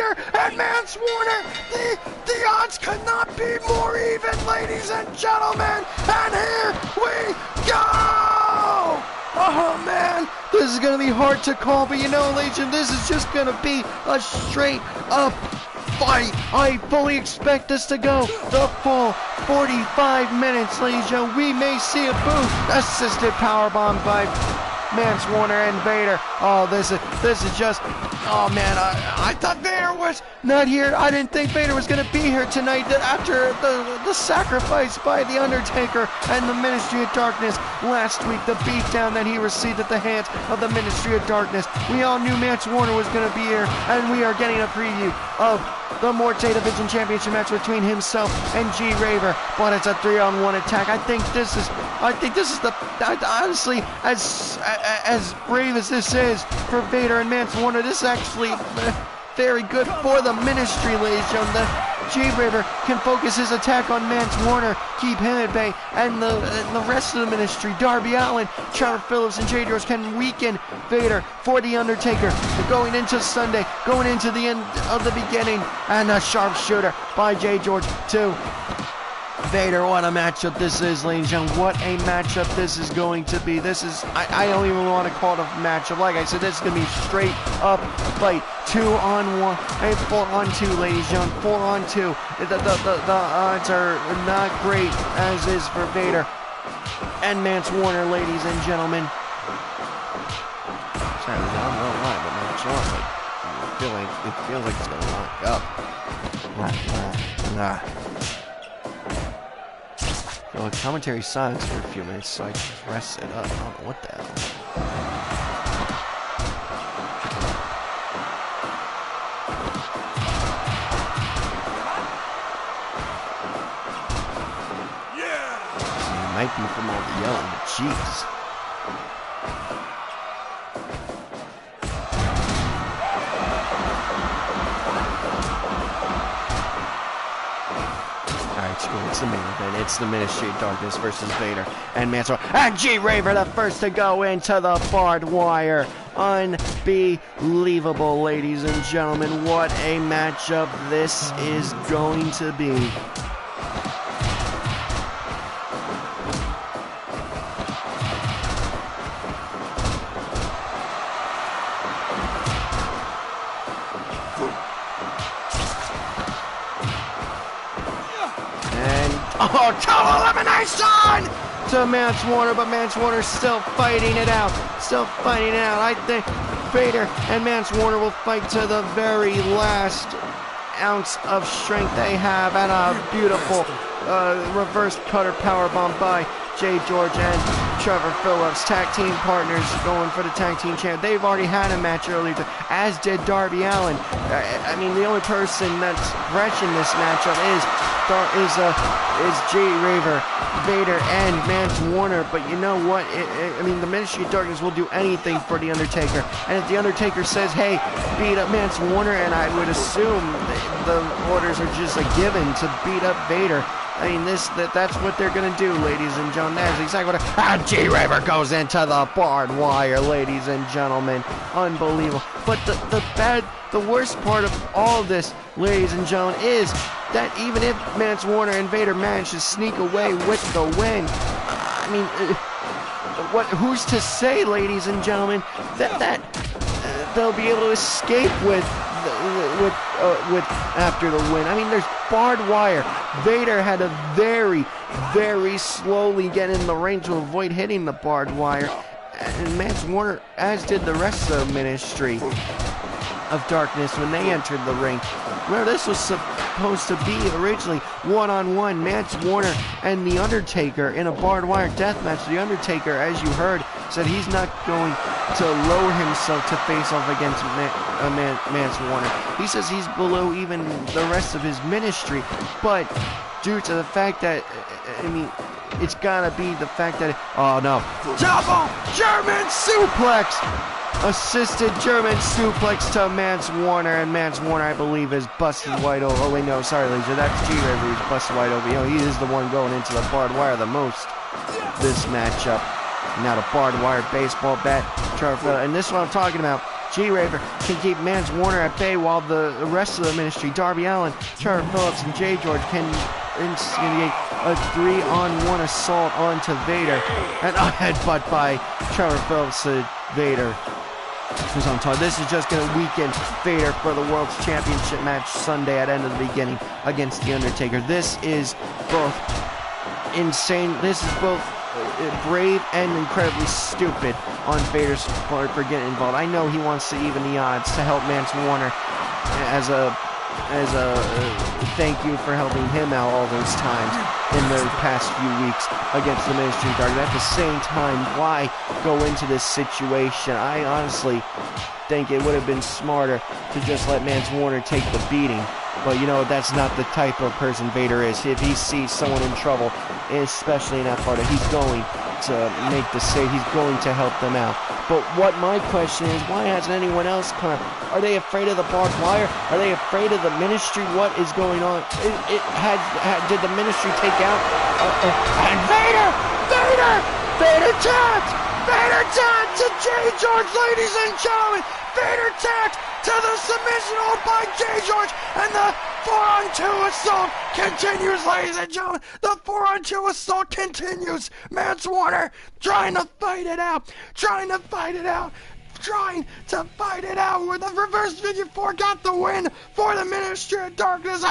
Vader and Mance Warner. The odds could not be more even, ladies and gentlemen. And here we go! Oh man, this is gonna be hard to call, but you know, Legion, this is just gonna be a straight up fight. I fully expect this to go the full 45 minutes, ladies and gentlemen. We may see a boot assisted powerbomb by Mance Warner and Vader. Oh, this is just, oh man, I thought Vader was not here. I didn't think Vader was gonna be here tonight after the sacrifice by the Undertaker and the Ministry of Darkness last week, the beatdown that he received at the hands of the Ministry of Darkness. We all knew Mance Warner was gonna be here, and we are getting a preview of the Morte Division Championship match between himself and G Raver, but it's a 3-on-1 attack. I think this is the, honestly, as brave as this is for Vader and Mance Warner, this is actually very good for the Ministry, ladies and gentlemen. G Raver can focus his attack on Mance Warner, keep him at bay, and the rest of the Ministry, Darby Allin, Trevor Phillips, and Jay George can weaken Vader for the Undertaker. Going into Sunday, going into the end of the beginning, and a sharpshooter by Jay George to Vader. What a matchup this is, ladies and gentlemen. What a matchup this is going to be. This is, I don't even want to call it a matchup. Like I said, this is going to be straight up fight. 2-on-1, and 4-on-2, ladies and gentlemen. 4-on-2. The odds are not great, as is for Vader and Mance Warner, ladies and gentlemen. Sorry, I don't know why, but my jaw, like, it feels like it's going to lock up. Well, commentary silence for a few minutes, so I just rest it up. I don't know what the hell. Yeah! It might be from all the yelling, but jeez. It's the main event. It's the Ministry of Darkness versus Vader and Mance Warner. And G Raver, the first to go into the barbed wire. Unbelievable, ladies and gentlemen. What a matchup this is going to be. Oh, total elimination to Mance Warner, but Mance Warner's still fighting it out. I think Vader and Mance Warner will fight to the very last ounce of strength they have, and a beautiful reverse cutter powerbomb by Jay George and Trevor Phillips, tag team partners going for the tag team champ. They've already had a match earlier, as did Darby Allin. I mean, the only person that's fresh in this matchup is Jay Raver, Vader, and Mance Warner. But you know what? I mean, the Ministry of Darkness will do anything for the Undertaker. And if the Undertaker says, "Hey, beat up Mance Warner," and I would assume the orders are just a given to beat up Vader. I mean, that's what they're gonna do, ladies and gentlemen. That's exactly what G Raver goes into the barbed wire, ladies and gentlemen. Unbelievable. But the worst part of all of this, ladies and gentlemen, is that even if Mance Warner and Vader manage to sneak away with the win, I mean, who's to say, ladies and gentlemen, that they'll be able to escape with after the win? I mean, there's barbed wire. Vader had to very, very slowly get in the ring to avoid hitting the barbed wire, and Mance Warner, as did the rest of the Ministry of Darkness when they entered the ring. Where this was supposed to be originally one-on-one, Mance Warner and The Undertaker in a barbed wire death match. The Undertaker, as you heard, said he's not going to lower himself to face off against Mance Warner. He says he's below even the rest of his ministry, but due to the fact that, I mean, it's gotta be the fact that, oh no, double German suplex! Assisted German suplex to Mance Warner, and Mance Warner, I believe, is busted wide open. Oh wait, no, sorry, ladies, that's G Raver who's busted wide open. You know, he is the one going into the barbed wire the most this matchup. Now the barbed wire baseball bat, and this is what I'm talking about. G-Raver can keep Mance Warner at bay, while the rest of the Ministry, Darby Allin, Trevor Phillips, and Jay George, can instigate a 3-on-1 assault onto Vader, and a headbutt by Trevor Phillips to Vader, who's on top. This is just going to weaken Vader for the World's Championship match Sunday at End of the Beginning against The Undertaker. This is both insane. This is both brave and incredibly stupid on Vader's part for getting involved. I know he wants to even the odds to help Mance Warner as a thank you for helping him out all those times in the past few weeks against the Ministry of Darkness. At the same time, why go into this situation? I honestly think it would have been smarter to just let Mance Warner take the beating. But you know, that's not the type of person Vader is. If he sees someone in trouble, especially in that part, he's going to make the save. He's going to help them out. But what my question is, why hasn't anyone else come? Are they afraid of the barbed wire? Are they afraid of the Ministry? What is going on? Did the Ministry take out? And Vader tapped! Vader tapped to Jay George, ladies and gentlemen! Vader tapped to the submission hold by Jay George, and the 4-on-2 assault continues, ladies and gentlemen. The 4-on-2 assault continues. Mance Warner trying to fight it out, where the reverse figure 4 got the win for the Ministry of Darkness.